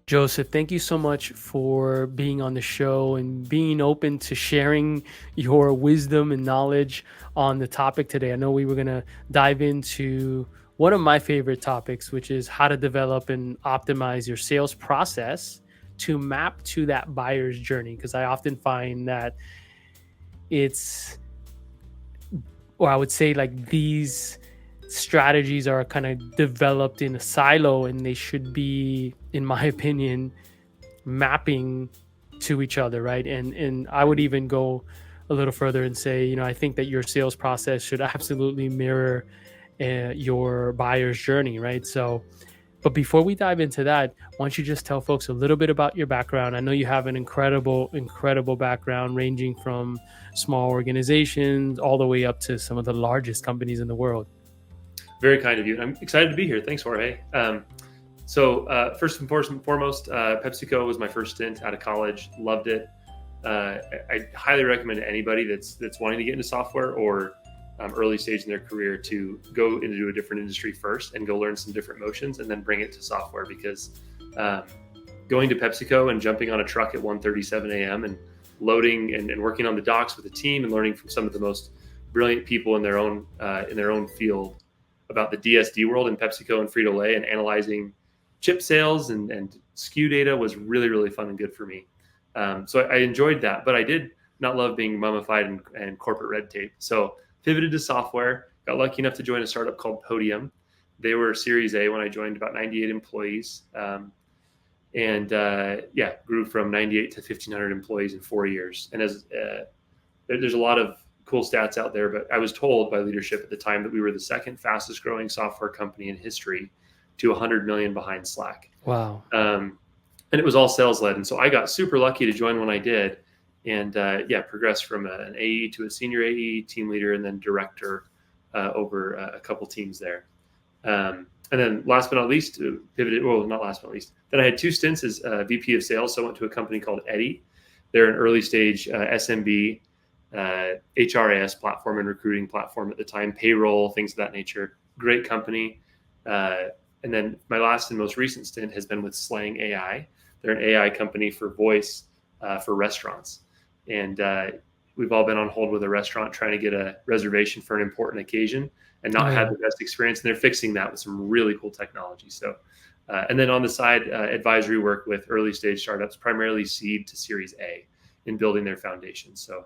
Joseph, thank you so much for being on the show and being open to sharing your wisdom and knowledge on the topic today. I know we were going to dive into one of my favorite topics, which is how to develop and optimize your sales process to map to that buyer's journey. Because I often find that it's, or I would say, like, these strategies are kind of developed in a silo and they should be, in my opinion, mapping to each other, right? And I would even go a little further and say, I think that your sales process should absolutely mirror your buyer's journey, right? So, but before we dive into that, why don't you just tell folks a little bit about your background? I know you have an incredible background ranging from small organizations all the way up to some of the largest companies in the world. Very kind of you. I'm excited to be here. Thanks, Jorge. First and foremost, PepsiCo was my first stint out of college. Loved it. I highly recommend to anybody that's wanting to get into software or early stage in their career to go into a different industry first and go learn some different motions and then bring it to software, because going to PepsiCo and jumping on a truck at 1:37 a.m. and loading and working on the docks with a team and learning from some of the most brilliant people in their own field about the DSD world in PepsiCo and Frito-Lay, and analyzing chip sales and SKU data was really, really fun and good for me. So I enjoyed that, but I did not love being mummified and corporate red tape. So pivoted to software, got lucky enough to join a startup called Podium. They were Series A when I joined, about 98 employees. Grew from 98 to 1,500 employees in 4 years. And there's a lot of cool stats out there, but I was told by leadership at the time that we were the second fastest growing software company in history, to 100 million behind Slack. Wow. And it was all sales led. And so I got super lucky to join when I did, and progressed from an AE to a senior AE, team leader, and then director over a couple teams there. And then last but not least, pivoted. Well, not last but not least. Then I had 2 stints as VP of Sales. So I went to a company called Eddy. They're an early stage SMB HRIS platform and recruiting platform at the time, payroll, things of that nature. Great company. And then my last and most recent stint has been with Slang AI. They're an AI company for voice for restaurants. And we've all been on hold with a restaurant trying to get a reservation for an important occasion and not have the best experience. And they're fixing that with some really cool technology. So, and then on the side, advisory work with early stage startups, primarily seed to Series A, in building their foundation. So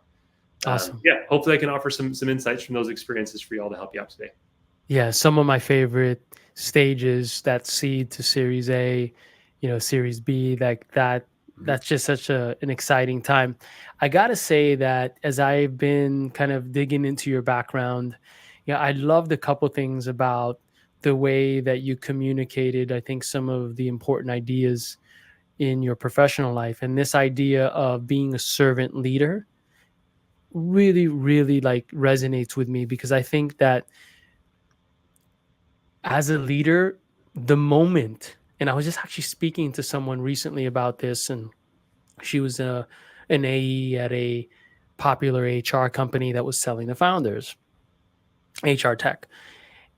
Awesome. Hopefully I can offer some insights from those experiences for y'all to help you out today. Yeah, some of my favorite stages, that seed to Series A, Series B, that's just such an exciting time. I gotta say that as I've been kind of digging into your background, I loved a couple things about the way that you communicated, I think, some of the important ideas in your professional life. And this idea of being a servant leader really, really like resonates with me, because I think that as a leader, the moment, and I was just actually speaking to someone recently about this, and she was an AE at a popular HR company that was selling the founders HR tech,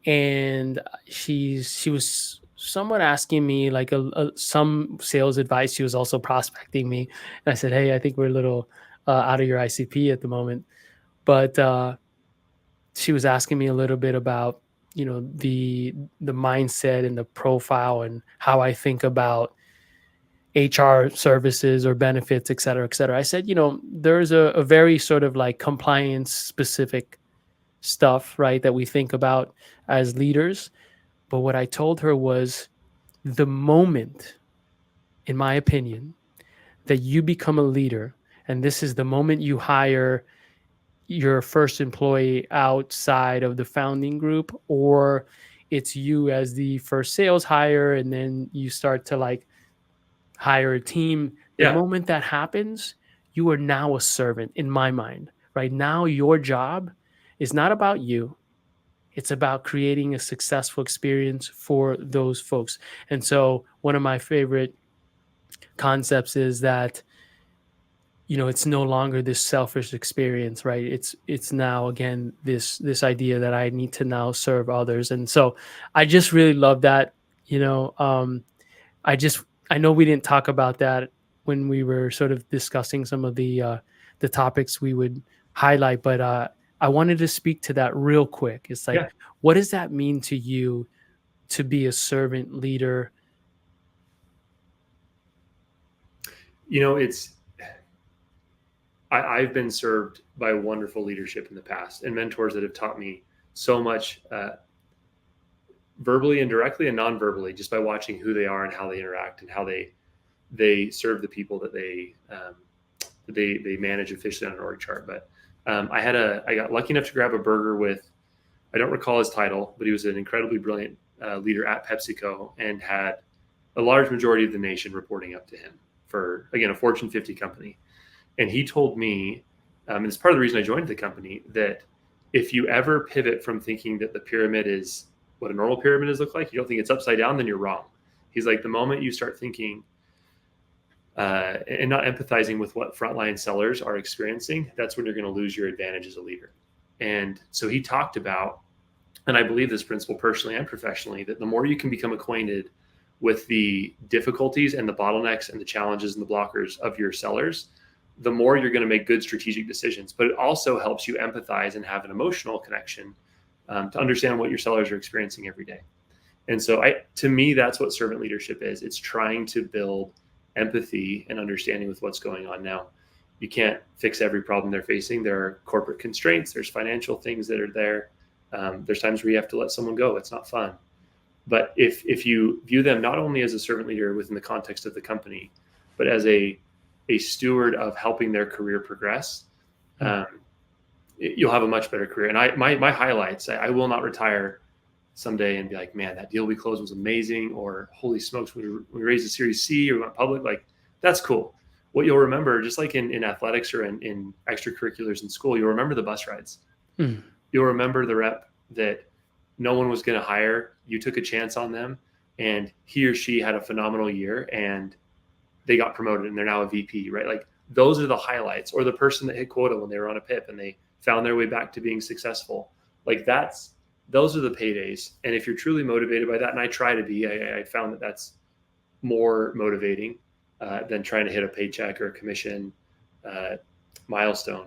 and she was somewhat asking me like some sales advice. She was also prospecting me, and I said, "Hey, I think we're a little out of your ICP at the moment," but she was asking me a little bit about the mindset and the profile and how I think about HR services or benefits, et cetera, et cetera. I said, there's a very sort of like compliance specific stuff, right, that we think about as leaders. But what I told her was, the moment, in my opinion, that you become a leader, and this is the moment you hire your first employee outside of the founding group, or it's you as the first sales hire, and then you start to like hire a team. The moment that happens, you are now a servant in my mind. Right now, your job is not about you. It's about creating a successful experience for those folks. And so one of my favorite concepts is that, it's no longer this selfish experience, right? It's now, again, this idea that I need to now serve others. And so I just really love that. I just I know we didn't talk about that when we were sort of discussing some of the topics we would highlight, but I wanted to speak to that real quick. It's like, Yeah. what does that mean to you to be a servant leader? It's I've been served by wonderful leadership in the past and mentors that have taught me so much, verbally and directly and non-verbally, just by watching who they are and how they interact and how they serve the people that they manage officially on an org chart. But I got lucky enough to grab a burger with, I don't recall his title, but he was an incredibly brilliant leader at PepsiCo and had a large majority of the nation reporting up to him for, again, a Fortune 50 company. And he told me, and it's part of the reason I joined the company, that if you ever pivot from thinking that the pyramid is what a normal pyramid is look like, you don't think it's upside down, then you're wrong. He's like, the moment you start thinking and not empathizing with what frontline sellers are experiencing, that's when you're going to lose your advantage as a leader. And so he talked about, and I believe this principle personally and professionally, that the more you can become acquainted with the difficulties and the bottlenecks and the challenges and the blockers of your sellers, the more you're going to make good strategic decisions. But it also helps you empathize and have an emotional connection to understand what your sellers are experiencing every day. And so to me, that's what servant leadership is. It's trying to build empathy and understanding with what's going on. Now, you can't fix every problem they're facing. There are corporate constraints. There's financial things that are there. There's times where you have to let someone go. It's not fun. But if you view them not only as a servant leader within the context of the company, but as a steward of helping their career progress, you'll have a much better career. And my highlights, I will not retire someday and be like, man, that deal we closed was amazing, or holy smokes, we raised a Series C or went public. Like, that's cool. What you'll remember, just like in athletics or in extracurriculars in school, you'll remember the bus rides. You'll remember the rep that no one was going to hire. You took a chance on them, and he or she had a phenomenal year, and they got promoted, and they're now a VP, right? Like, those are the highlights. Or the person that hit quota when they were on a PIP and they found their way back to being successful. Like, those are the paydays. And if you're truly motivated by that, and I try to be, I found that that's more motivating than trying to hit a paycheck or a commission milestone.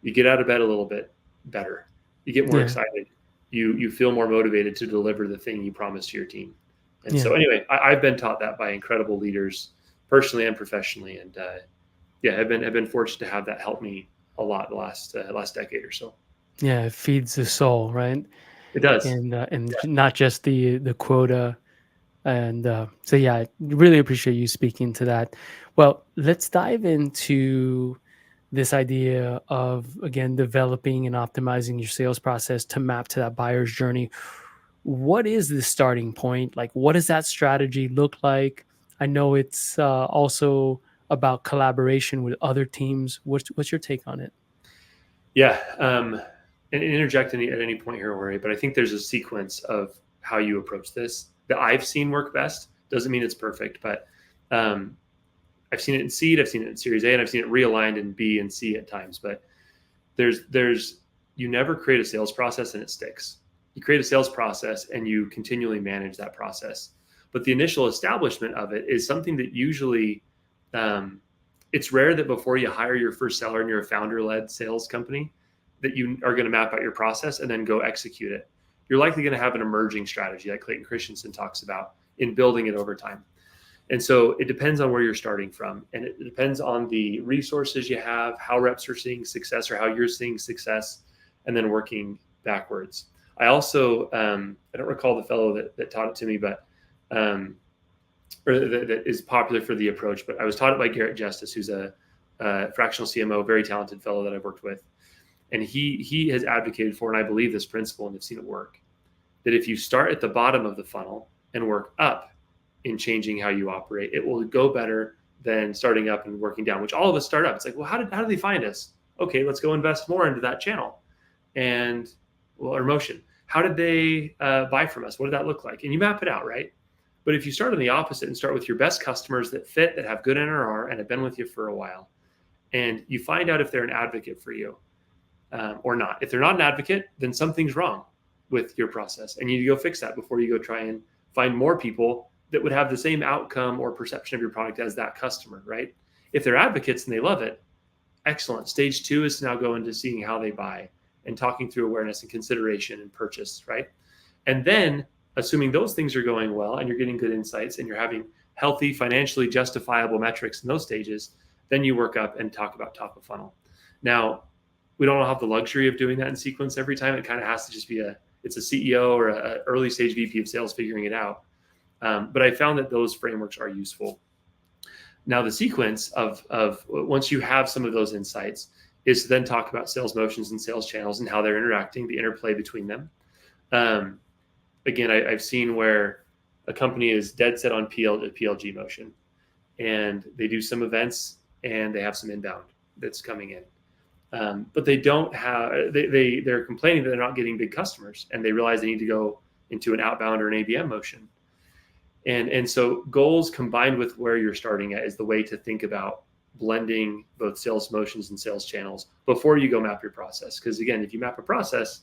You get out of bed a little bit better. You get more excited. You feel more motivated to deliver the thing you promised to your team. And so anyway, I've been taught that by incredible leaders, personally and professionally. And I've been fortunate to have that help me a lot the last decade or so. Yeah, it feeds the soul, right? It does. And not just the quota. And so, yeah, I really appreciate you speaking to that. Well, let's dive into this idea of, again, developing and optimizing your sales process to map to that buyer's journey. What is the starting point? Like, what does that strategy look like? I know it's also about collaboration with other teams. What's your take on it? Yeah. And interject at any point here, Jorge, but I think there's a sequence of how you approach this that I've seen work best. Doesn't mean it's perfect, but I've seen it in seed, I've seen it in Series A, and I've seen it realigned in B and C at times. But you never create a sales process and it sticks. You create a sales process and you continually manage that process. But the initial establishment of it is something that usually, it's rare that before you hire your first seller and you're a founder-led sales company, that you are going to map out your process and then go execute it. You're likely going to have an emerging strategy like Clayton Christensen talks about in building it over time. And so it depends on where you're starting from. And it depends on the resources you have, how reps are seeing success or how you're seeing success, and then working backwards. I also, I don't recall the fellow that taught it to me, but, or that is popular for the approach, but I was taught it by Garrett Justice, who's a fractional CMO, very talented fellow that I've worked with. And he has advocated for, and I believe this principle and have seen it work, that if you start at the bottom of the funnel and work up in changing how you operate, it will go better than starting up and working down, which all of us start up. It's like, well, how did they find us? Okay, let's go invest more into that channel or motion. How did they buy from us? What did that look like? And you map it out, right? But if you start on the opposite and start with your best customers that fit, that have good NRR and have been with you for a while, and you find out if they're an advocate for you, or not. If they're not an advocate, then something's wrong with your process, and you need to go fix that before you go try and find more people that would have the same outcome or perception of your product as that customer, right? If they're advocates and they love it, excellent. Stage 2 is to now go into seeing how they buy and talking through awareness and consideration and purchase, right? And then assuming those things are going well and you're getting good insights and you're having healthy, financially justifiable metrics in those stages, then you work up and talk about top of funnel. Now, we don't have the luxury of doing that in sequence every time. It kind of has to just be it's a CEO or an early stage VP of sales figuring it out. But I found that those frameworks are useful. Now, the sequence of once you have some of those insights is to then talk about sales motions and sales channels and how they're interacting, the interplay between them. Again, I've seen where a company is dead set on PLG motion, and they do some events and they have some inbound that's coming in. But they don't have, they're complaining that they're not getting big customers, and they realize they need to go into an outbound or an ABM motion. And so goals combined with where you're starting at is the way to think about blending both sales motions and sales channels before you go map your process. Because again, if you map a process,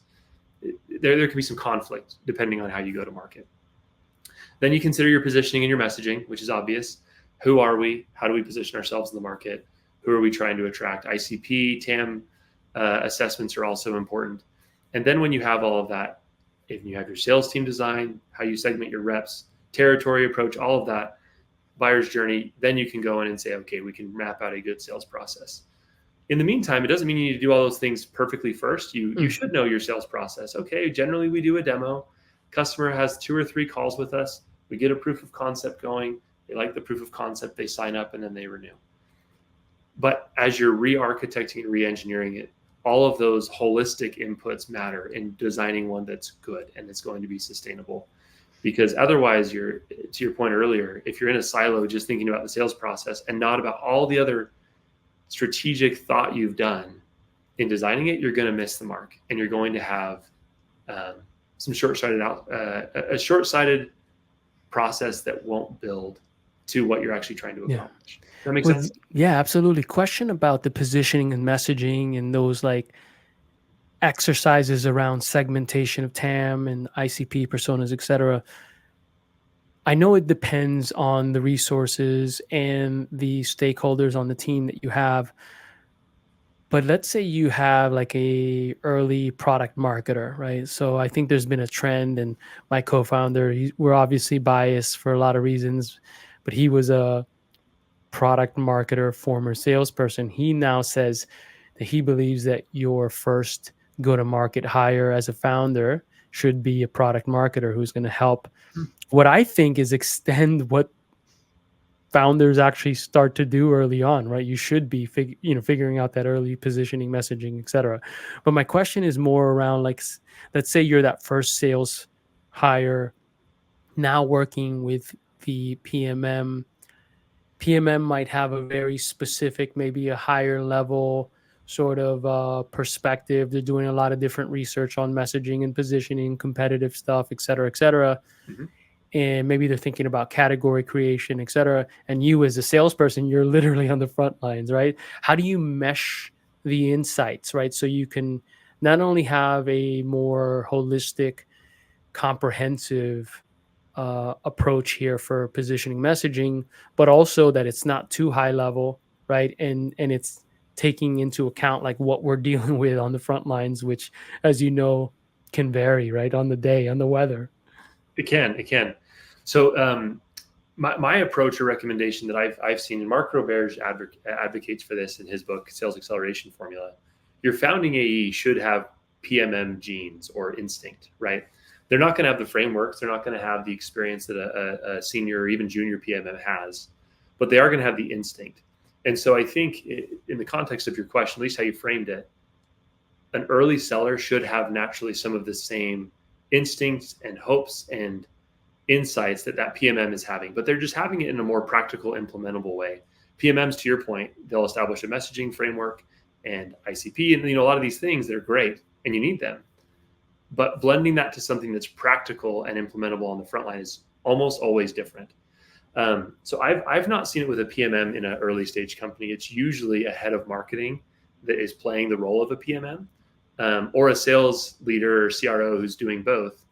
there can be some conflict depending on how you go to market. Then you consider your positioning and your messaging, which is obvious. Who are we? How do we position ourselves in the market? Who are we trying to attract? ICP, TAM assessments are also important. And then when you have all of that, if you have your sales team design, how you segment your reps, territory approach, all of that, buyer's journey, then you can go in and say, okay, we can map out a good sales process. In the meantime, it doesn't mean you need to do all those things perfectly first. You should know your sales process. Okay, generally we do a demo. Customer has 2 or 3 calls with us. We get a proof of concept going. They like the proof of concept, they sign up, and then they renew. But as you're re-architecting and re-engineering it, all of those holistic inputs matter in designing one that's good and that's going to be sustainable. Because otherwise, to your point earlier, if you're in a silo just thinking about the sales process and not about all the other strategic thought you've done in designing it, you're going to miss the mark, and you're going to have some a short-sighted process that won't build to what you're actually trying to accomplish. Does that make sense? Yeah, absolutely. Question about the positioning and messaging and those like exercises around segmentation of TAM and ICP personas, etc. I know it depends on the resources and the stakeholders on the team that you have. But let's say you have like a early product marketer, right? So I think there's been a trend, and my co-founder, we're obviously biased for a lot of reasons, but he was a product marketer, former salesperson. He now says that he believes that your first go-to-market hire as a founder should be a product marketer who's going to help. What I think is extend what founders actually start to do early on, right? You should be figuring out that early positioning, messaging, etc. But my question is more around, like, let's say you're that first sales hire now working with the PMM. PMM might have a very specific, maybe a higher level sort of perspective. They're doing a lot of different research on messaging and positioning, competitive stuff, et cetera, et cetera. Mm-hmm. And maybe they're thinking about category creation, et cetera. And you as a salesperson, you're literally on the front lines, right? How do you mesh the insights, right? So you can not only have a more holistic, comprehensive approach here for positioning messaging, but also that it's not too high level, right? And it's taking into account like what we're dealing with on the front lines, which, as you know, can vary, right? On the day, on the weather. It can. So my approach or recommendation that I've seen, and Mark Roberge advocates for this in his book, Sales Acceleration Formula. Your founding AE should have PMM genes or instinct, right? They're not going to have the frameworks. They're not going to have the experience that a senior or even junior PMM has, but they are going to have the instinct. And so I think in the context of your question, at least how you framed it, an early seller should have naturally some of the same instincts and hopes and insights that PMM is having, but they're just having it in a more practical, implementable way. PMMs, to your point, they'll establish a messaging framework and ICP, and a lot of these things, they're great and you need them. But blending that to something that's practical and implementable on the front line is almost always different. So I've not seen it with a PMM in an early stage company. It's usually a head of marketing that is playing the role of a PMM, or a sales leader or CRO who's doing both.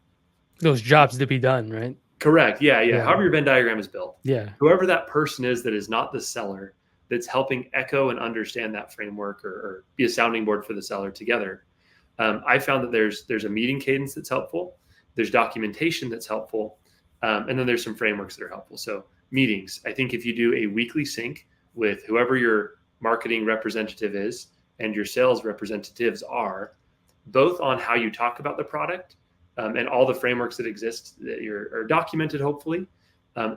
Those jobs to be done, right? Correct. Yeah. Yeah. However your Venn diagram is built, Yeah. whoever that person is that is not the seller, that's helping echo and understand that framework, or be a sounding board for the seller together. I found that there's a meeting cadence that's helpful. There's documentation that's helpful. And then there's some frameworks that are helpful. So meetings, I think if you do a weekly sync with whoever your marketing representative is and your sales representatives are, both on how you talk about the product, and all the frameworks that exist that are documented, hopefully,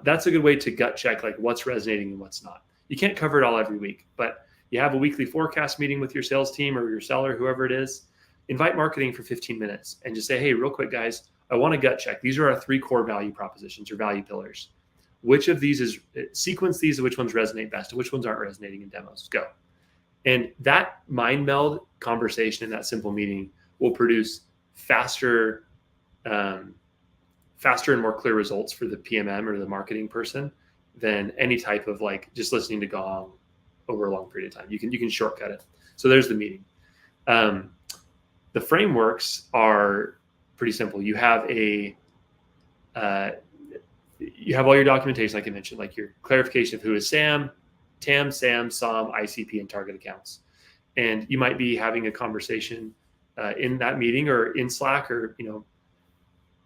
that's a good way to gut check like what's resonating and what's not. You can't cover it all every week, but you have a weekly forecast meeting with your sales team or your seller, whoever it is. Invite marketing for 15 minutes and just say, hey, real quick, guys, I want to gut check. These are our 3 core value propositions or value pillars. Which of these is sequence these, which ones resonate best, and which ones aren't resonating in demos? Go. And that mind meld conversation in that simple meeting will produce faster and more clear results for the PMM or the marketing person than any type of like just listening to Gong over a long period of time. You can shortcut it. So there's the meeting. The frameworks are pretty simple. You have all your documentation, like I mentioned, like your clarification of who is Sam, TAM, SAM, SOM, ICP, and target accounts. And you might be having a conversation in that meeting or in Slack or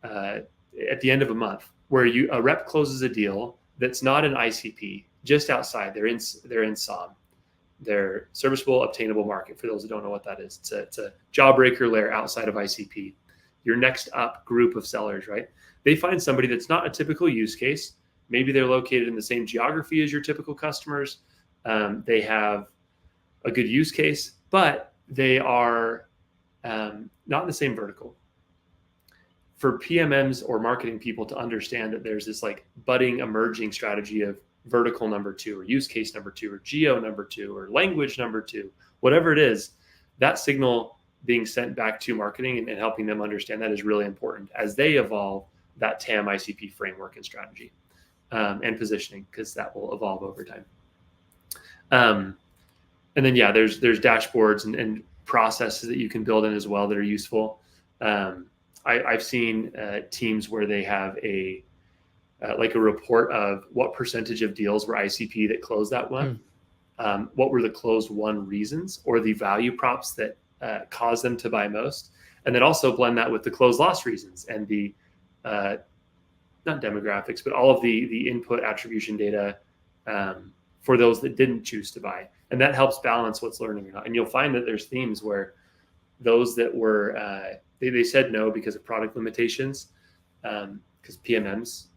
at the end of a month where a rep closes a deal that's not an ICP, just outside. They're in SOM. They're serviceable obtainable market. For those that don't know what that is, it's a jawbreaker layer outside of ICP. Your next up group of sellers, right? They find somebody that's not a typical use case. Maybe they're located in the same geography as your typical customers. They have a good use case, but they are not in the same vertical. For PMMs or marketing people to understand that there's this like budding emerging strategy of vertical number 2 or use case number 2 or geo number 2 or language number 2, whatever it is, that signal being sent back to marketing and helping them understand that is really important as they evolve that TAM ICP framework and strategy and positioning, because that will evolve over time. And then, there's dashboards and processes that you can build in as well that are useful. I've seen teams where they have a report of what percentage of deals were ICP that closed that month, what were the closed won reasons or the value props that caused them to buy most, and then also blend that with the closed loss reasons and the not demographics, but all of the input attribution data for those that didn't choose to buy, and that helps balance what's learning or not. And you'll find that there's themes where those that were they said no because of product limitations, because PMMs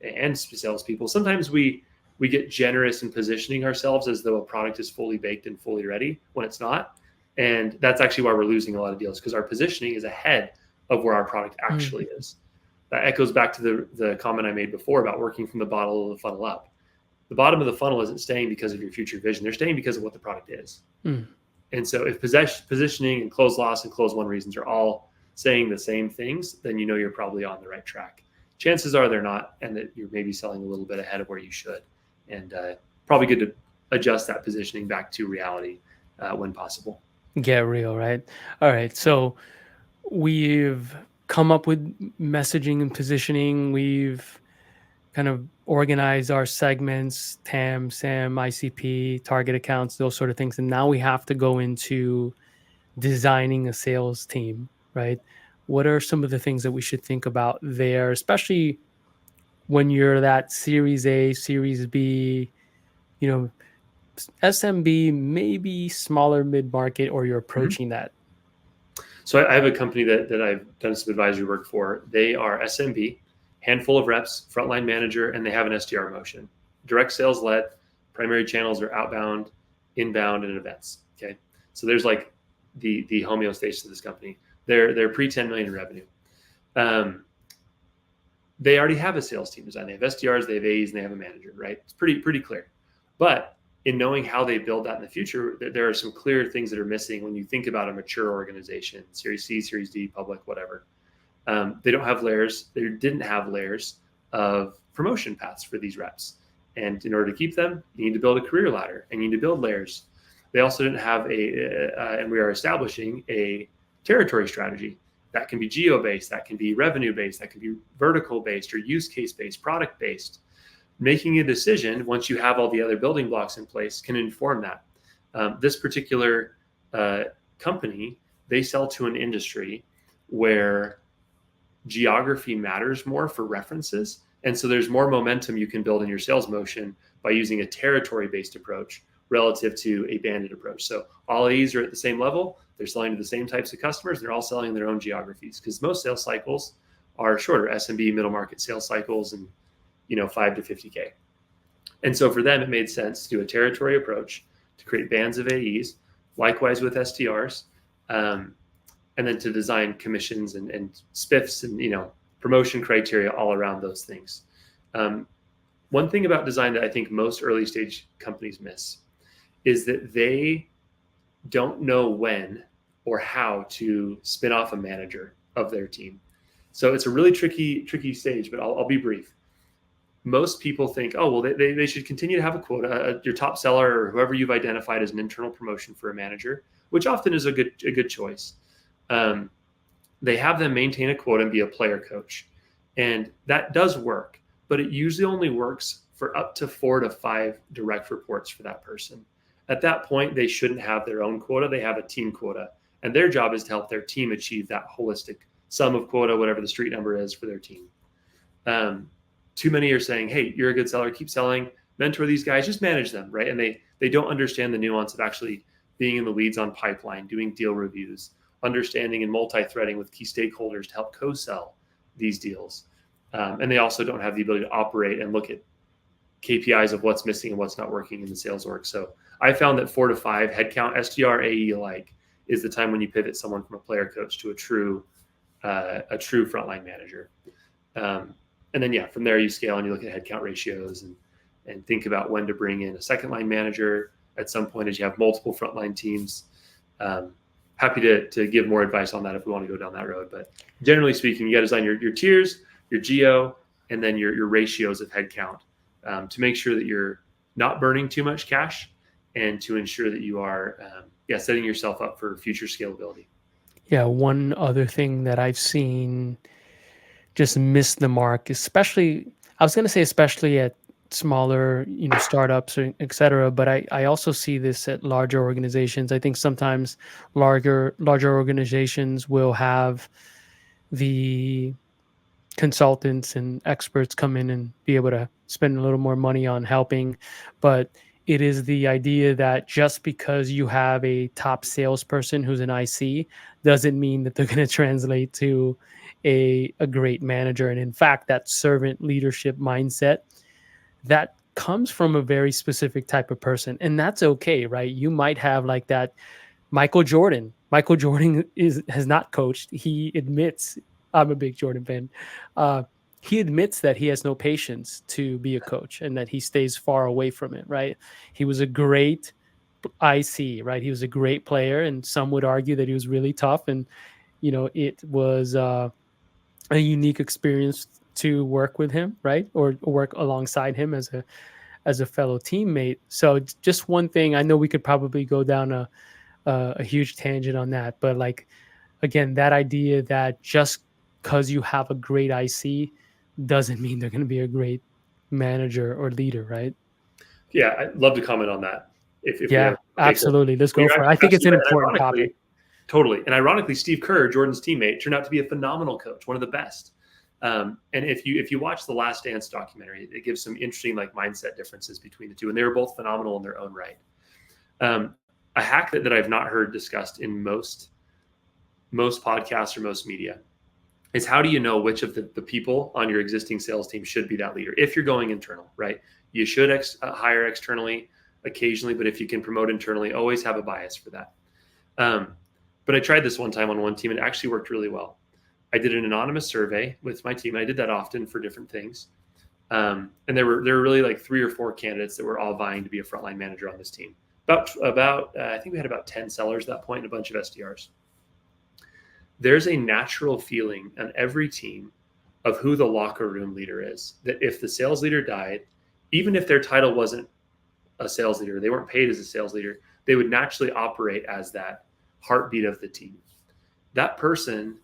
and salespeople, sometimes we get generous in positioning ourselves as though a product is fully baked and fully ready when it's not. And that's actually why we're losing a lot of deals, because our positioning is ahead of where our product actually is. That echoes back to the comment I made before about working from the bottom of the funnel up. The bottom of the funnel isn't staying because of your future vision. They're staying because of what the product is. And so if positioning and close loss and close won reasons are all saying the same things, then you know you're probably on the right track. Chances are they're not, and that you're maybe selling a little bit ahead of where you should. And probably good to adjust that positioning back to reality when possible. Get real, right? All right. So we've come up with messaging and positioning. We've kind of organized our segments, TAM, SAM, ICP, target accounts, those sort of things. And now we have to go into designing a sales team, right? What are some of the things that we should think about there, especially when you're that Series A, Series B, SMB, maybe smaller mid-market, or you're approaching that? So I have a company that I've done some advisory work for. They are SMB, handful of reps, frontline manager, and they have an SDR motion. Direct sales led, primary channels are outbound, inbound, and events. Okay. So there's like the homeostasis of this company. They're pre-10 million in revenue. They already have a sales team design. They have SDRs, they have A's, and they have a manager, right? It's pretty clear. But in knowing how they build that in the future, there are some clear things that are missing when you think about a mature organization, Series C, Series D, public, whatever. They don't have layers. They didn't have layers of promotion paths for these reps. And in order to keep them, you need to build a career ladder and you need to build layers. They also didn't have and we are establishing a territory strategy. That can be geo-based, that can be revenue-based, that can be vertical-based or use case-based, product-based. Making a decision once you have all the other building blocks in place can inform that. This particular company, they sell to an industry where geography matters more for references. And so there's more momentum you can build in your sales motion by using a territory-based approach relative to a banded approach. So all AEs are at the same level. They're selling to the same types of customers. They're all selling in their own geographies because most sales cycles are shorter, SMB middle market sales cycles, and 5 to 50K. And so for them, it made sense to do a territory approach to create bands of AEs, likewise with SDRs, and then to design commissions and spiffs and promotion criteria all around those things. One thing about design that I think most early stage companies miss is that they don't know when or how to spin off a manager of their team. So it's a really tricky stage, but I'll be brief. Most people think, oh, well, they should continue to have a quota, your top seller or whoever you've identified as an internal promotion for a manager, which often is a good choice. They have them maintain a quota and be a player coach. And that does work, but it usually only works for up to 4 to 5 direct reports for that person. At that point, they shouldn't have their own quota. They have a team quota. And their job is to help their team achieve that holistic sum of quota, whatever the street number is for their team. Too many are saying, hey, you're a good seller, keep selling, mentor these guys, just manage them, right? And they don't understand the nuance of actually being in the weeds on pipeline, doing deal reviews, understanding and multi-threading with key stakeholders to help co-sell these deals. And they also don't have the ability to operate and look at KPIs of what's missing and what's not working in the sales org. So I found that 4 to 5 headcount, SDR, AE alike, is the time when you pivot someone from a player coach to a true frontline manager. And then, from there you scale and you look at headcount ratios and think about when to bring in a second line manager at some point as you have multiple frontline teams. Happy to give more advice on that if we want to go down that road. But generally speaking, you got to design your tiers, your geo, and then your ratios of headcount to make sure that you're not burning too much cash and to ensure that you are setting yourself up for future scalability. Yeah, one other thing that I've seen just miss the mark, especially at smaller, startups, or et cetera. But I also see this at larger organizations. I think sometimes larger organizations will have the consultants and experts come in and be able to spend a little more money on helping. But it is the idea that just because you have a top salesperson who's an IC doesn't mean that they're going to translate to a great manager. And in fact, that servant leadership mindset, that comes from a very specific type of person. And that's okay, right? You might have like that Michael Jordan. Michael Jordan has not coached. He admits, I'm a big Jordan fan. He admits that he has no patience to be a coach and that he stays far away from it, right? He was a great IC, right? He was a great player, and some would argue that he was really tough. And, it was a unique experience to work with him, right? Or work alongside him as a fellow teammate. So just one thing, I know we could probably go down a huge tangent on that, but like, again, that idea that just because you have a great IC doesn't mean they're going to be a great manager or leader, right? Yeah, I'd love to comment on that. If yeah, absolutely. Let's go for it. I think it's an important topic. Totally. And ironically, Steve Kerr, Jordan's teammate, turned out to be a phenomenal coach, one of the best. And if you watch the Last Dance documentary, it gives some interesting mindset differences between the two, and they were both phenomenal in their own right. A hack that I've not heard discussed in most podcasts or most media is how do you know which of the people on your existing sales team should be that leader? If you're going internal, right? You should hire externally occasionally, but if you can promote internally, always have a bias for that. But I tried this one time on one team and it actually worked really well. I did an anonymous survey with my team. I did that often for different things. And there were really 3 or 4 candidates that were all vying to be a frontline manager on this team. About I think we had about 10 sellers at that point and a bunch of SDRs. There's a natural feeling on every team of who the locker room leader is, that if the sales leader died, even if their title wasn't a sales leader, they weren't paid as a sales leader, they would naturally operate as that heartbeat of the team. That person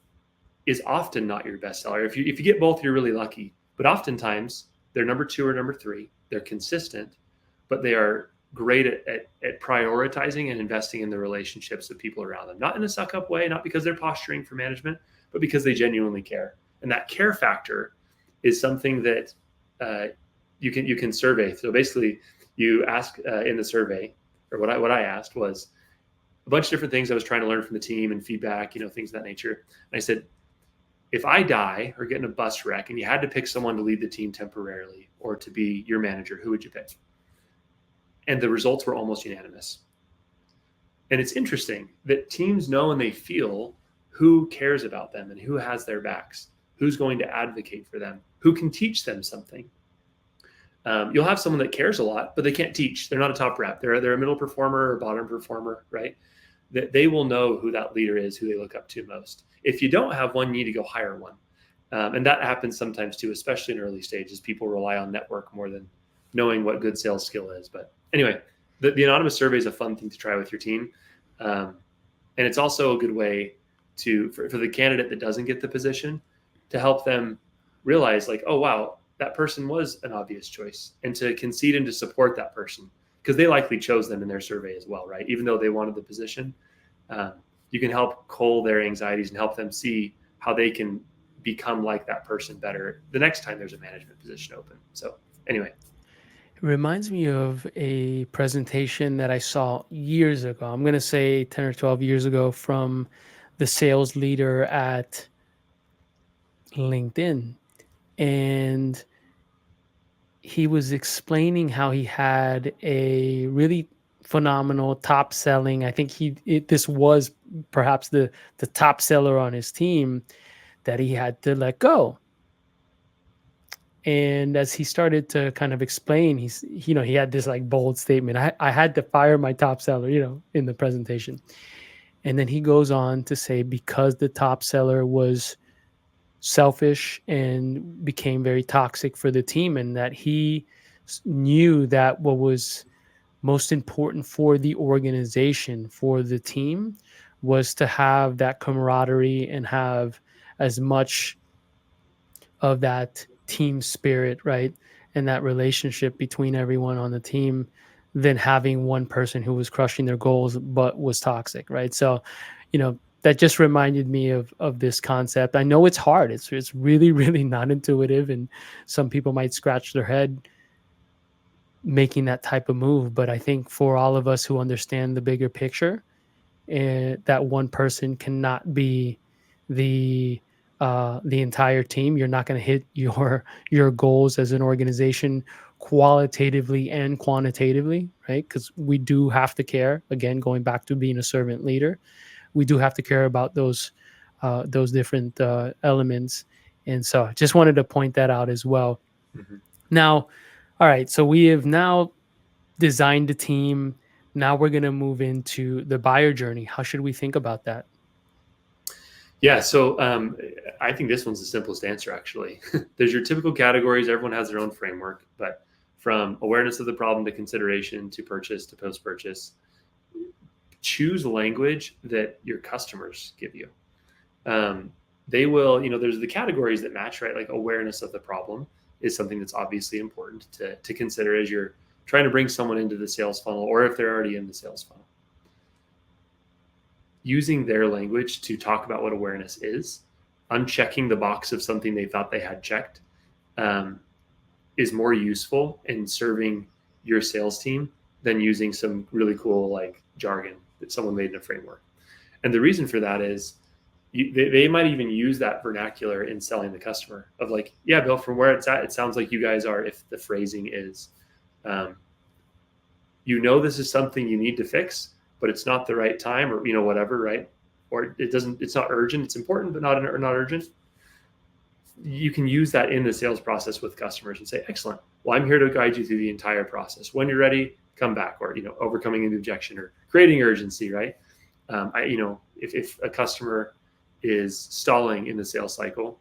is often not your best seller. If you get both, you're really lucky. But oftentimes they're number 2 or number 3. They're consistent, but they are great at prioritizing and investing in the relationships of people around them. Not in a suck up way, not because they're posturing for management, but because they genuinely care. And that care factor is something that you can survey. So basically, you ask in the survey, or what I asked was a bunch of different things I was trying to learn from the team and feedback, things of that nature. And I said, if I die or get in a bus wreck and you had to pick someone to lead the team temporarily or to be your manager, who would you pick? And the results were almost unanimous. And it's interesting that teams know and they feel who cares about them and who has their backs, who's going to advocate for them, who can teach them something. You'll have someone that cares a lot, but they can't teach. They're not a top rep. They're a middle performer or bottom performer, right? That they will know who that leader is, who they look up to most. If you don't have one, you need to go hire one. And that happens sometimes too, especially in early stages. People rely on network more than knowing what good sales skill is. But anyway, the anonymous survey is a fun thing to try with your team. And it's also a good way for the candidate that doesn't get the position to help them realize like, oh, wow, that person was an obvious choice, and to concede and to support that person because they likely chose them in their survey as well, right? Even though they wanted the position, you can help cull their anxieties and help them see how they can become like that person better the next time there's a management position open. So anyway. It reminds me of a presentation that I saw years ago. I'm going to say 10 or 12 years ago from the sales leader at LinkedIn. And he was explaining how he had a really phenomenal top selling. I think this was perhaps the top seller on his team that he had to let go. And as he started to kind of explain, he had this like bold statement. I had to fire my top seller, in the presentation. And then he goes on to say, because the top seller was selfish and became very toxic for the team, and that he knew that what was most important for the organization, for the team, was to have that camaraderie and have as much of that team spirit, right? And that relationship between everyone on the team than having one person who was crushing their goals but was toxic, right? So, that just reminded me of this concept. I know it's hard. It's really, really not intuitive, and some people might scratch their head making that type of move. But I think for all of us who understand the bigger picture, that one person cannot be the entire team. You're not going to hit your goals as an organization qualitatively and quantitatively, right? Because we do have to care. Again, going back to being a servant leader, we do have to care about those different elements. And so, just wanted to point that out as well. Mm-hmm. Now, all right. So we have now designed a team. Now we're going to move into the buyer journey. How should we think about that? Yeah, so I think this one's the simplest answer, actually. There's your typical categories. Everyone has their own framework, but from awareness of the problem to consideration to purchase to post-purchase, choose language that your customers give you. They will, there's the categories that match, right? Like awareness of the problem is something that's obviously important to consider as you're trying to bring someone into the sales funnel, or if they're already in the sales funnel. Using their language to talk about what awareness is, unchecking the box of something they thought they had checked, is more useful in serving your sales team than using some really cool like jargon that someone made in a framework. And the reason for that is they might even use that vernacular in selling the customer of like, yeah, Bill, from where it's at, it sounds like you guys are, if the phrasing is, this is something you need to fix, but it's not the right time, or whatever, right? Or it's not urgent. It's important, but not urgent. You can use that in the sales process with customers and say, excellent. Well, I'm here to guide you through the entire process. When you're ready, come back, or overcoming an objection or creating urgency, right? If a customer is stalling in the sales cycle,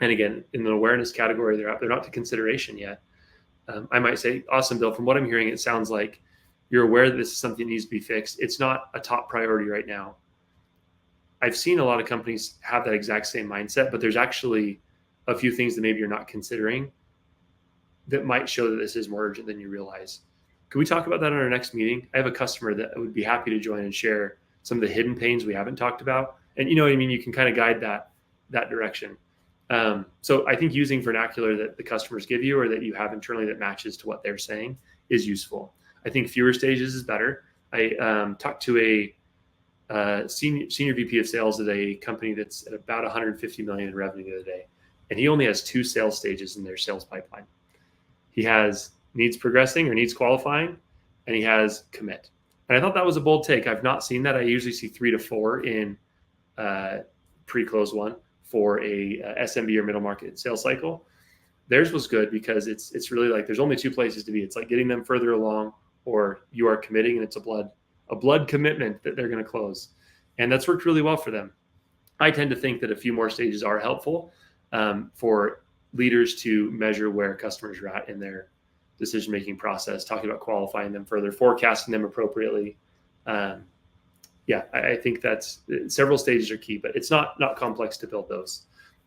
and again in the awareness category, they're not to consideration yet. I might say, awesome, Bill. From what I'm hearing, it sounds like you're aware that this is something that needs to be fixed. It's not a top priority right now. I've seen a lot of companies have that exact same mindset, but there's actually a few things that maybe you're not considering that might show that this is more urgent than you realize. Can we talk about that in our next meeting? I have a customer that would be happy to join and share some of the hidden pains we haven't talked about. And you know what I mean? You can kind of guide that direction. So I think using vernacular that the customers give you or that you have internally that matches to what they're saying is useful. I think fewer stages is better. I talked to a senior VP of Sales at a company that's at about 150 million in revenue the other day, and he only has 2 sales stages in their sales pipeline. He has needs progressing or needs qualifying, and he has commit. And I thought that was a bold take. I've not seen that. I usually see 3 to 4 in pre-close one for a SMB or middle market sales cycle. Theirs was good because it's really like there's only 2 places to be. It's like getting them further along, or you are committing, and it's a blood commitment that they're going to close, and that's worked really well for them. I tend to think that a few more stages are helpful for leaders to measure where customers are at in their decision-making process, talking about qualifying them further, forecasting them appropriately. I think that's several stages are key, but it's not complex to build those.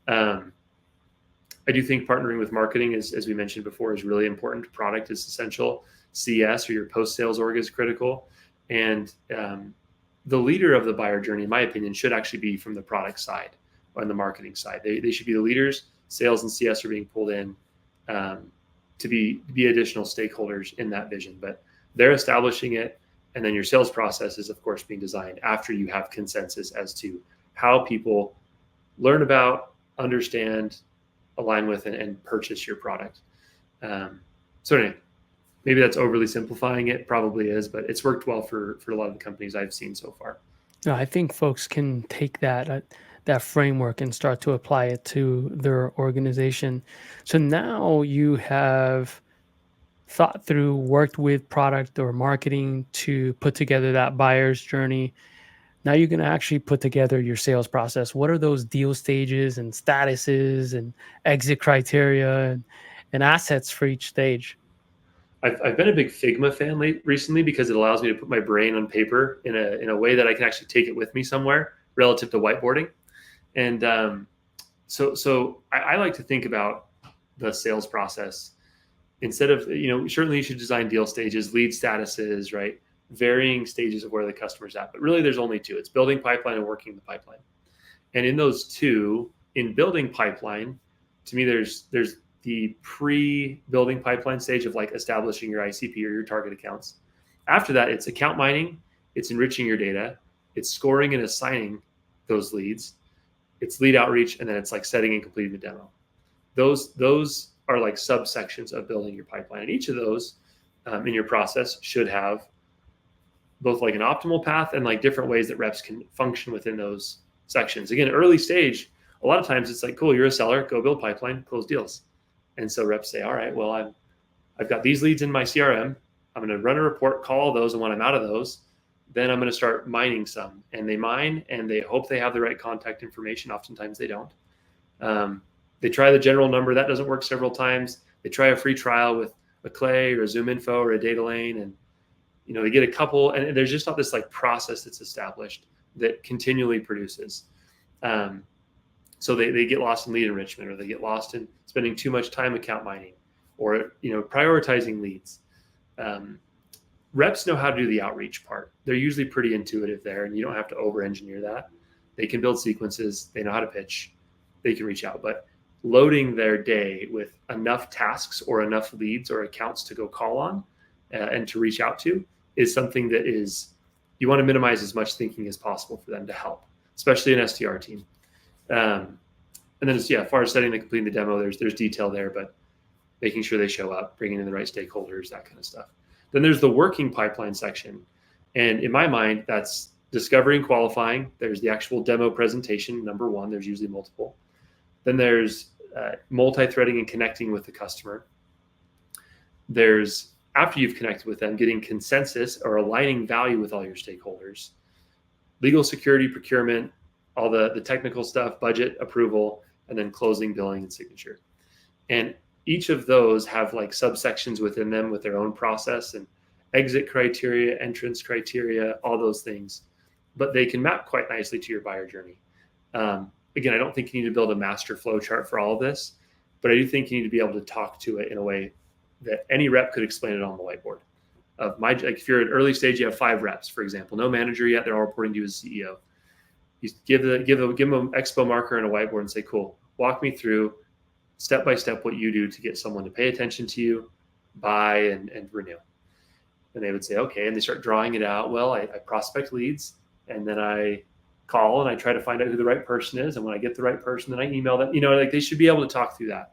I do think partnering with marketing, as we mentioned before, is really important. Product is essential. CS or your post-sales org is critical. And the leader of the buyer journey, in my opinion, should actually be from the product side or on the marketing side. They should be the leaders. Sales and CS are being pulled in to be additional stakeholders in that vision. But they're establishing it, and then your sales process is, of course, being designed after you have consensus as to how people learn about, understand, align with, and purchase your product. So anyway, maybe that's overly simplifying it, probably is, but it's worked well for a lot of the companies I've seen so far. No, I think folks can take that framework and start to apply it to their organization. So now you have thought through, worked with product or marketing to put together that buyer's journey. Now you're going to actually put together your sales process. What are those deal stages and statuses and exit criteria and assets for each stage? I've been a big Figma fan recently because it allows me to put my brain on paper in a way that I can actually take it with me somewhere relative to whiteboarding. And so I like to think about the sales process instead of, certainly you should design deal stages, lead statuses, right? Varying stages of where the customer's at. But really there's only 2. It's building pipeline and working the pipeline. And in those 2, in building pipeline, to me, there's the pre-building pipeline stage of like establishing your ICP or your target accounts. After that, it's account mining, it's enriching your data, it's scoring and assigning those leads, it's lead outreach, and then it's like setting and completing the demo. Those are like subsections of building your pipeline. And each of those in your process should have both like an optimal path and like different ways that reps can function within those sections. Again, early stage, a lot of times it's like, cool, you're a seller, go build pipeline, close deals. And so reps say, all right, well, I've got these leads in my CRM. I'm going to run a report, call those, and when I'm out of those, then I'm going to start mining some. And they mine, and they hope they have the right contact information. Oftentimes they don't. They try the general number. That doesn't work several times. They try a free trial with a Clay or a Zoom Info or a Data Lane, and they get a couple. And there's just not this like process that's established that continually produces. So they get lost in lead enrichment, or they get lost in spending too much time account mining, or prioritizing leads. Reps know how to do the outreach part. They're usually pretty intuitive there, and you don't have to over-engineer that. They can build sequences. They know how to pitch. They can reach out. But loading their day with enough tasks or enough leads or accounts to go call on and to reach out to is something that you want to minimize as much thinking as possible for them to help, especially an SDR team. And then as far as setting and completing the demo, there's detail there, but making sure they show up, bringing in the right stakeholders, that kind of stuff. Then there's the working pipeline section. And in my mind, that's discovery and qualifying. There's the actual demo presentation, number 1. There's usually multiple. Then there's multi-threading and connecting with the customer. There's, after you've connected with them, getting consensus or aligning value with all your stakeholders. Legal, security, procurement, all the technical stuff, budget approval, and then closing, billing, and signature. And each of those have like subsections within them with their own process and exit criteria, entrance criteria, all those things. but they can map quite nicely to your buyer journey. Again, I don't think you need to build a master flow chart for all of this, but I do think you need to be able to talk to it in a way that any rep could explain it on the whiteboard. Like if you're at early stage, you have 5 reps, for example, no manager yet, they're all reporting to you as CEO. You give them an expo marker and a whiteboard and say, cool, walk me through step by step what you do to get someone to pay attention to you, buy, and renew. And they would say, okay, and they start drawing it out. Well, I prospect leads, and then I call and I try to find out who the right person is. And when I get the right person, then I email them. Like they should be able to talk through that.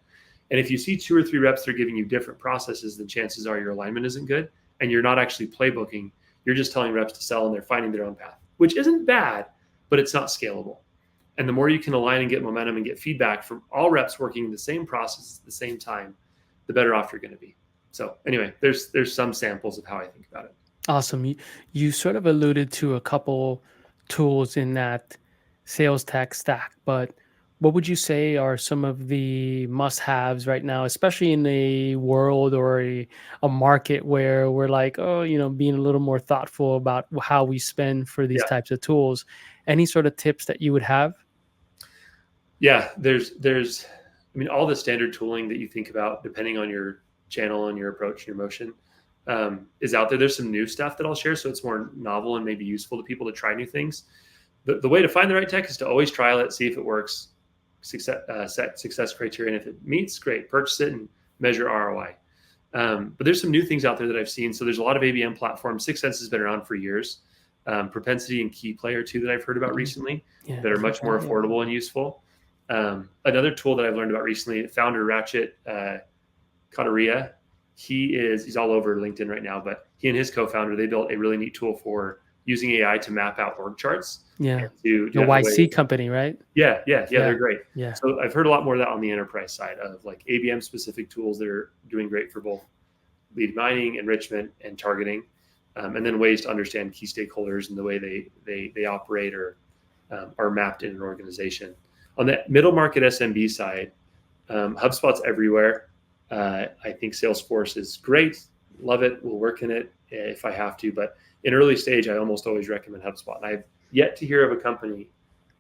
And if you see 2 or 3 reps that are giving you different processes, then chances are your alignment isn't good, and you're not actually playbooking. You're just telling reps to sell, and they're finding their own path, which isn't bad, but it's not scalable. And the more you can align and get momentum and get feedback from all reps working the same process at the same time, the better off you're going to be. So anyway, there's some samples of how I think about it. Awesome. You sort of alluded to a couple tools in that sales tech stack, but what would you say are some of the must-haves right now, especially in a world or a market where we're like, oh, being a little more thoughtful about how we spend for these Yeah. types of tools? Any sort of tips that you would have? Yeah, there's all the standard tooling that you think about depending on your channel and your approach and your motion is out there. There's some new stuff that I'll share, so it's more novel and maybe useful to people to try new things. The way to find the right tech is to always trial it, see if it works, set success criteria, and if it meets, great, purchase it and measure ROI. But there's some new things out there that I've seen. So there's a lot of ABM platforms. 6 Sense has been around for years. Propensity and Key Player too that I've heard about recently that are much more affordable and useful. Another tool that I've learned about recently, founder Ratchet Kateria, he's all over LinkedIn right now, but he and his co-founder, they built a really neat tool for using AI to map out org charts. Yeah. The YC company, right? Yeah, they're great. Yeah. So I've heard a lot more of that on the enterprise side of like ABM specific tools that are doing great for both lead mining, enrichment, and targeting. And then ways to understand key stakeholders and the way they operate or are mapped in an organization. On the middle market SMB side, HubSpot's everywhere. I think Salesforce is great. Love it. We'll work in it if I have to. But in early stage, I almost always recommend HubSpot. And I've yet to hear of a company,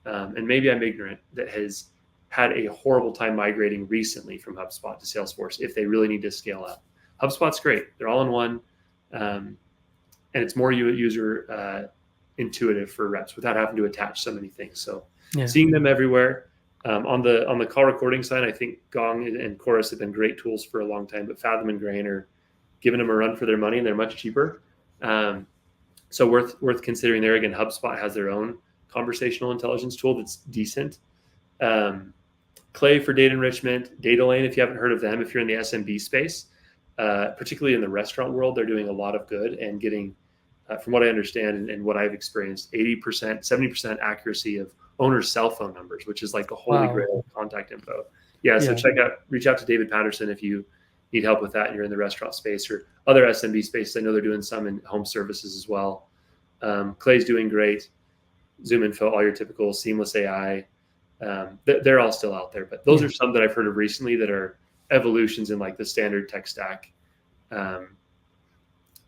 and maybe I'm ignorant, that has had a horrible time migrating recently from HubSpot to Salesforce if they really need to scale up. HubSpot's great. They're all in one. And it's more user intuitive for reps without having to attach so many things. So seeing them everywhere. On the call recording side, I think Gong and Chorus have been great tools for a long time, but Fathom and Grain are giving them a run for their money, and they're much cheaper. So worth considering there. Again, HubSpot has their own conversational intelligence tool that's decent. Clay for data enrichment, Data Lane, if you haven't heard of them, if you're in the SMB space, particularly in the restaurant world, they're doing a lot of good and getting, from what I understand and what I've experienced, 80%, 70% accuracy of owners' cell phone numbers, which is like the holy grail of contact info. So reach out to David Patterson if you need help with that and you're in the restaurant space or other SMB spaces. I know they're doing some in home services as well. Clay's doing great. Zoom Info, all your typical Seamless AI. They're all still out there, but those are some that I've heard of recently that are evolutions in like the standard tech stack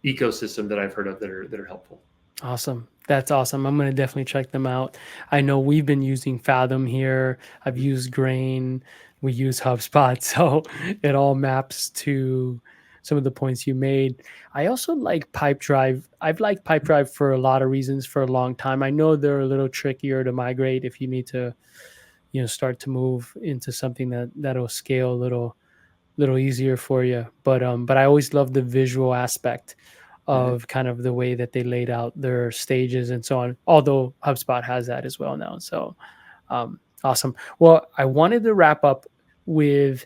ecosystem that I've heard of that are helpful. Awesome. That's awesome. I'm going to definitely check them out. I know we've been using Fathom here. I've used Grain. We use HubSpot. So it all maps to some of the points you made. I also like Pipedrive. I've liked Pipedrive for a lot of reasons for a long time. I know they're a little trickier to migrate if you need to, start to move into something that'll scale a little easier for you. But I always love the visual aspect of kind of the way that they laid out their stages and so on, although HubSpot has that as well now. So awesome. Well, I wanted to wrap up with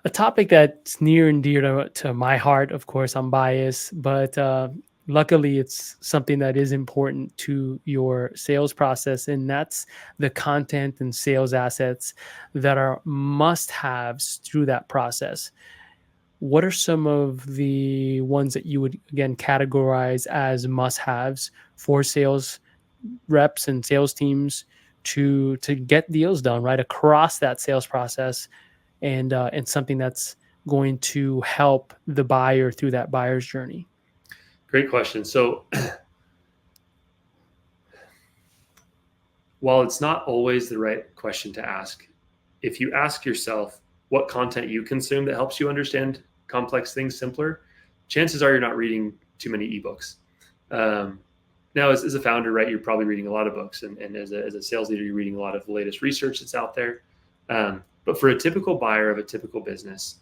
a topic that's near and dear to my heart. Of course, I'm biased, but luckily it's something that is important to your sales process, and that's the content and sales assets that are must-haves through that process. What are some of the ones that you would, again, categorize as must-haves for sales reps and sales teams to get deals done right across that sales process, and something that's going to help the buyer through that buyer's journey? Great question. So while it's not always the right question to ask, if you ask yourself what content you consume that helps you understand complex things simpler, chances are you're not reading too many ebooks. Now, as a founder, right, you're probably reading a lot of books, and as a sales leader, you're reading a lot of the latest research that's out there. But for a typical buyer of a typical business,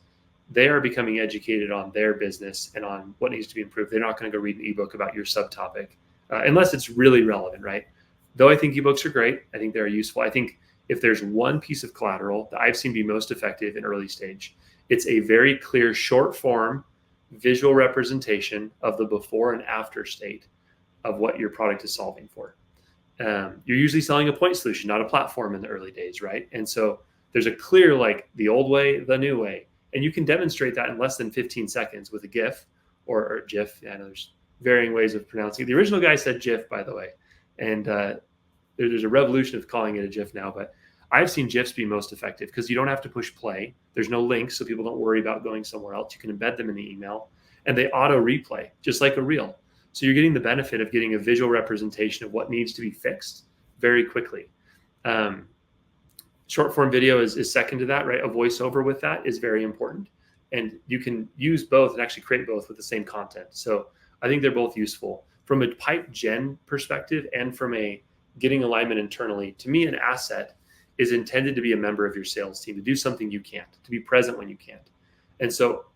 they are becoming educated on their business and on what needs to be improved. They're not going to go read an ebook about your subtopic unless it's really relevant, right? Though I think ebooks are great. I think they're useful. I think if there's one piece of collateral that I've seen be most effective in early stage, it's a very clear short form visual representation of the before and after state of what your product is solving for. You're usually selling a point solution, not a platform in the early days, right? And so there's a clear, like the old way, the new way. And you can demonstrate that in less than 15 seconds with a GIF or GIF. I know there's varying ways of pronouncing it. The original guy said GIF, by the way. And there's a revolution of calling it a GIF now. But I've seen GIFs be most effective because you don't have to push play. There's no links, so people don't worry about going somewhere else. You can embed them in the email. And they auto replay, just like a reel. So you're getting the benefit of getting a visual representation of what needs to be fixed very quickly. Short form video is second to that, right? A voiceover with that is very important. And you can use both and actually create both with the same content. So I think they're both useful. From a pipe gen perspective and from a getting alignment internally, to me, an asset is intended to be a member of your sales team, to do something you can't, to be present when you can't. And so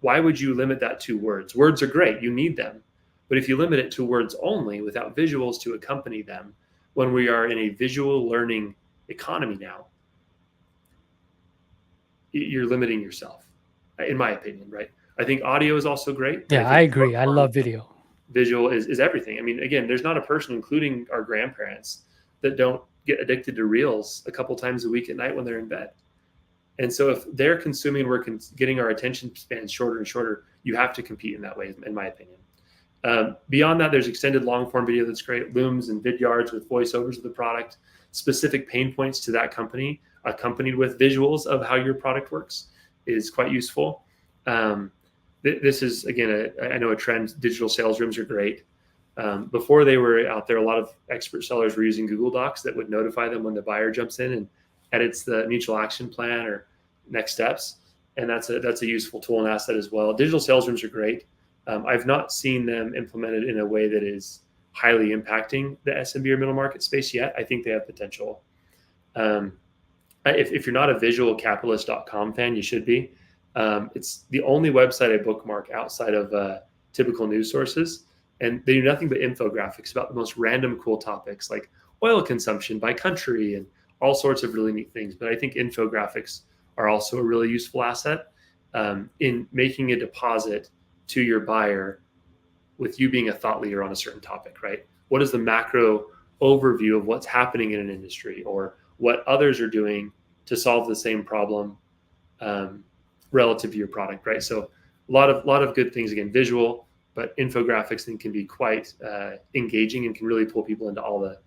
why would you limit that to words? Words are great. You need them. But if you limit it to words only without visuals to accompany them, when we are in a visual learning economy now, you're limiting yourself, in my opinion, right? I think audio is also great. Yeah, I agree. I love video. Visual is everything. I mean, again, there's not a person, including our grandparents, that don't get addicted to reels a couple times a week at night when they're in bed. And so if they're consuming, we're getting our attention spans shorter and shorter, you have to compete in that way, in my opinion. Beyond that, there's extended long form video that's great, looms and vidyards with voiceovers of the product, specific pain points to that company, accompanied with visuals of how your product works is quite useful. This is, again, I know a trend. Digital sales rooms are great. Before they were out there, a lot of expert sellers were using Google Docs that would notify them when the buyer jumps in and edits the mutual action plan or next steps. And that's a useful tool and asset as well. Digital sales rooms are great. I've not seen them implemented in a way that is highly impacting the SMB or middle market space yet. I think they have potential. If you're not a visualcapitalist.com fan, you should be. It's the only website I bookmark outside of typical news sources. And they do nothing but infographics about the most random cool topics like oil consumption by country and all sorts of really neat things. But I think infographics are also a really useful asset in making a deposit to your buyer with you being a thought leader on a certain topic, right? What is the macro overview of what's happening in an industry or what others are doing to solve the same problem relative to your product, right? So a lot of good things, again, visual, but infographics then can be quite engaging and can really pull people into all the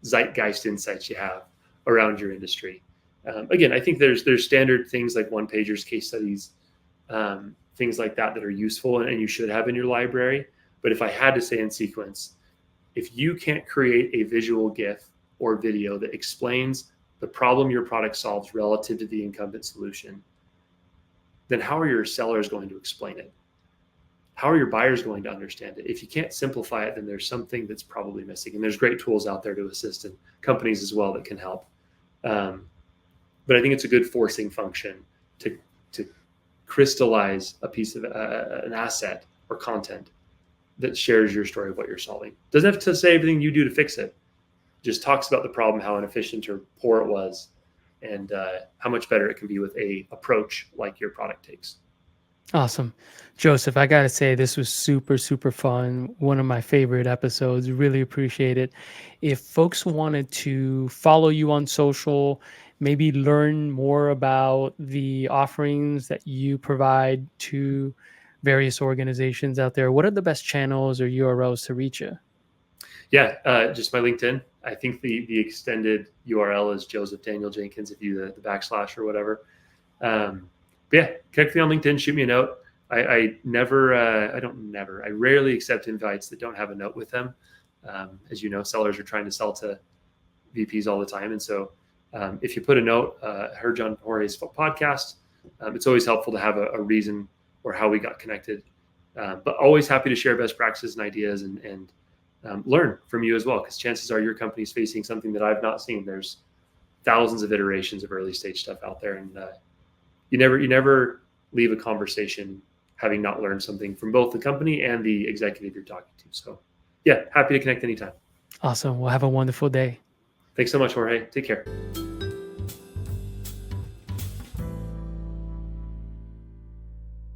zeitgeist insights you have around your industry. Again, I think there's standard things like one-pagers, case studies, things like that are useful and you should have in your library. But if I had to say in sequence, if you can't create a visual GIF or video that explains the problem your product solves relative to the incumbent solution, then how are your sellers going to explain it? How are your buyers going to understand it? If you can't simplify it, then there's something that's probably missing. And there's great tools out there to assist in companies as well that can help. But I think it's a good forcing function to crystallize a piece of an asset or content that shares your story of what you're solving. Doesn't have to say everything you do to fix it. Just talks about the problem, how inefficient or poor it was, and how much better it can be with a approach like your product takes. Awesome. Joseph, I got to say, this was super, super fun. One of my favorite episodes. Really appreciate it. If folks wanted to follow you on social, maybe learn more about the offerings that you provide to various organizations out there, what are the best channels or URLs to reach you? Yeah, just my LinkedIn. I think the extended URL is Joseph Daniel Jenkins if you the backslash or whatever. But yeah, connect me on LinkedIn, shoot me a note. I rarely accept invites that don't have a note with them. As you know, sellers are trying to sell to VPs all the time. And so if you put a note, heard John Jorge's podcast, it's always helpful to have a reason or how we got connected. But always happy to share best practices and ideas and learn from you as well, because chances are your company's facing something that I've not seen. There's thousands of iterations of early stage stuff out there, and you never leave a conversation having not learned something from both the company and the executive you're talking to. So yeah, happy to connect anytime. Awesome. Well, have a wonderful day. Thanks so much, Jorge. Take care.